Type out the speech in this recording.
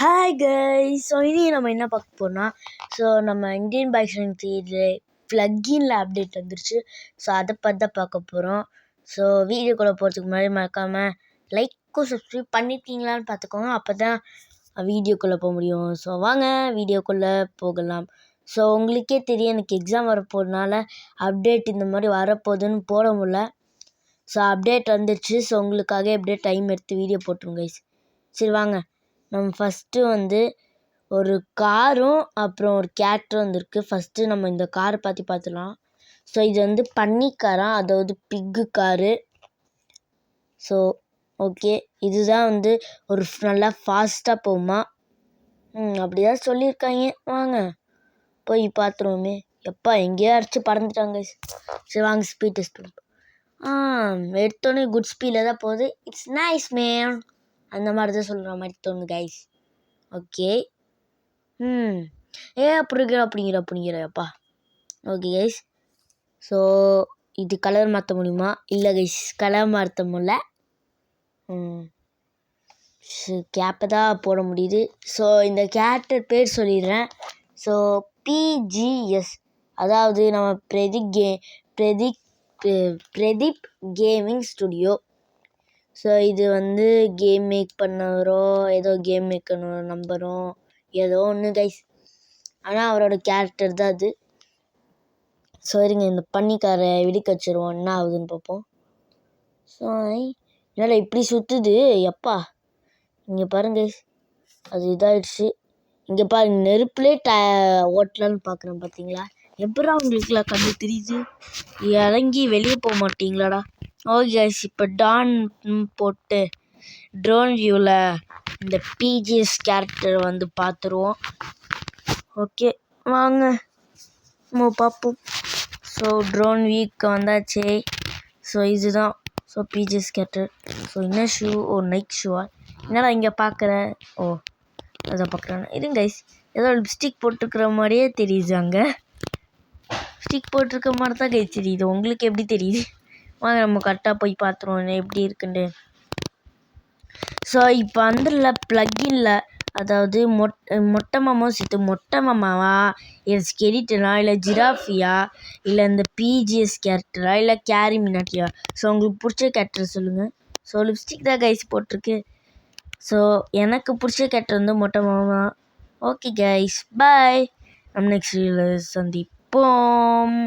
Hi guys. So இனி நம்ம என்ன பார்க்க போகிறோம்னா, நம்ம இந்தியன் பைக்ஸிங் இதில் ப்ளக்கின்ல அப்டேட் வந்துருச்சு. ஸோ அதை பற்றி தான் பார்க்க போகிறோம். ஸோ வீடியோக்குள்ளே போகிறதுக்கு முன்னாடி மறக்காமல் லைக்கும் சப்ஸ்கிரைப் பண்ணிட்டீங்களான்னு பார்த்துக்கோங்க. அப்போ தான் வீடியோக்குள்ளே போக முடியும். ஸோ வாங்க வீடியோக்குள்ளே போகலாம். ஸோ உங்களுக்கே தெரியும், எனக்கு எக்ஸாம் வரப்போகிறதுனால அப்டேட் இந்த மாதிரி வரப்போகுதுன்னு போட முடியல. ஸோ அப்டேட் வந்துடுச்சு. ஸோ உங்களுக்காக எப்படியே டைம் எடுத்து வீடியோ போட்டுருங்க கைஸ். சரி வாங்க, நம்ம ஃபஸ்ட்டு ஒரு காரும் அப்புறம் ஒரு கேட்டும் வந்துருக்கு. ஃபஸ்ட்டு நம்ம இந்த காரை பற்றி பார்த்துலாம். ஸோ இது பன்னிக்காரான், அதாவது பிக்கு காரு. ஸோ ஓகே, இதுதான் ஒரு நல்லா ஃபாஸ்ட்டாக போகுமா. அப்படிதான் சொல்லியிருக்காங்க. வாங்க போய் பார்த்துருவோமே. எப்பா எங்கேயோ அடிச்சு பறந்துட்டாங்க. சரி வாங்க ஸ்பீட் டெஸ்ட் பண்ணுவோம். எடுத்தோடனே குட் ஸ்பீடில் தான் போகுது. இட்ஸ் நைஸ் மேன், அந்த மாதிரி தான் சொல்கிற மாதிரி தோணுது கைஸ். ஓகே, அப்படிங்கிறப்பா. ஓகே கைஸ், ஸோ இது கலர் மாற்ற முடியுமா? இல்லை கைஸ், கலர் மாற்ற முடியல. கேப்பை தான் போட முடியுது. ஸோ இந்த கேரக்டர் பேர் சொல்லிடுறேன். ஸோ பிஜிஎஸ், அதாவது நம்ம பிரதீப் கேமிங் ஸ்டுடியோ. ஸோ இது கேம் மேக் பண்ணவரோ ஏதோ கேம் மேக் பண்ண நம்பரோ ஏதோ ஒன்று கைஸ். ஆனால் அவரோட கேரக்டர் தான் அது. ஸோ இருங்க, இந்த பன்னிக்காரை விடுக்க வச்சுருவோம், என்ன ஆகுதுன்னு பார்ப்போம். ஸோ என்னால் இப்படி சுற்றுது எப்பா. இங்கே பாருங்க, அது இதாகிடுச்சு. இங்கே பாருங்க, நெருப்புலே ஓட்டலான்னு பார்க்குறேன் பார்த்தீங்களா? எப்படா உங்களுக்குலாம் கண்ணு தெரியுது? இறங்கி வெளியே போக மாட்டீங்களாடா? ஓகே கைஸ், இப்போ டான் போட்டு ட்ரோன் வியூவில் இந்த பிஜிஎஸ் கேரக்டர் பார்த்துருவோம். ஓகே வாங்க நம்ம பார்ப்போம். ஸோ ட்ரோன் வீக்கு வந்தாச்சு. ஸோ இதுதான் பிஜிஎஸ் கேரக்டர். ஸோ என்ன ஷூ? நைக் ஷூவா? என்னடா இங்கே பார்க்குற? அதான் பார்க்குறேன். இருங்க கைஸ், ஏதோ லிப்ஸ்டிக் போட்டிருக்கிற மாதிரியே தெரியுது. அங்கே ஸ்டிக் போட்டிருக்க மாதிரி தான் கைஸ் தெரியுது. உங்களுக்கு எப்படி தெரியுது? வாங்க நம்ம கரெக்டாக போய் பார்த்துருவோம் எப்படி இருக்குன்னு. ஸோ இப்போ ப்ளக்கின்ல, அதாவது மொட்டை மாமாவா, இல்லை ஸ்கெலிட்டனா, இல்லை ஜிராஃபியா, இல்லை இந்த பிஜிஎஸ் கேரக்டரா, இல்லை கேரி மினாட்டியா? ஸோ உங்களுக்கு பிடிச்ச கேரக்டர் சொல்லுங்கள். ஸோ லிப்ஸ்டிக் தான் கைஸ் போட்டிருக்கு. ஸோ எனக்கு பிடிச்ச கேரக்டர் மொட்டை மாமா. ஓகே கைஸ், பாய். நம்ம நெக்ஸ்ட் வீடியோவில் சந்திப்போம்.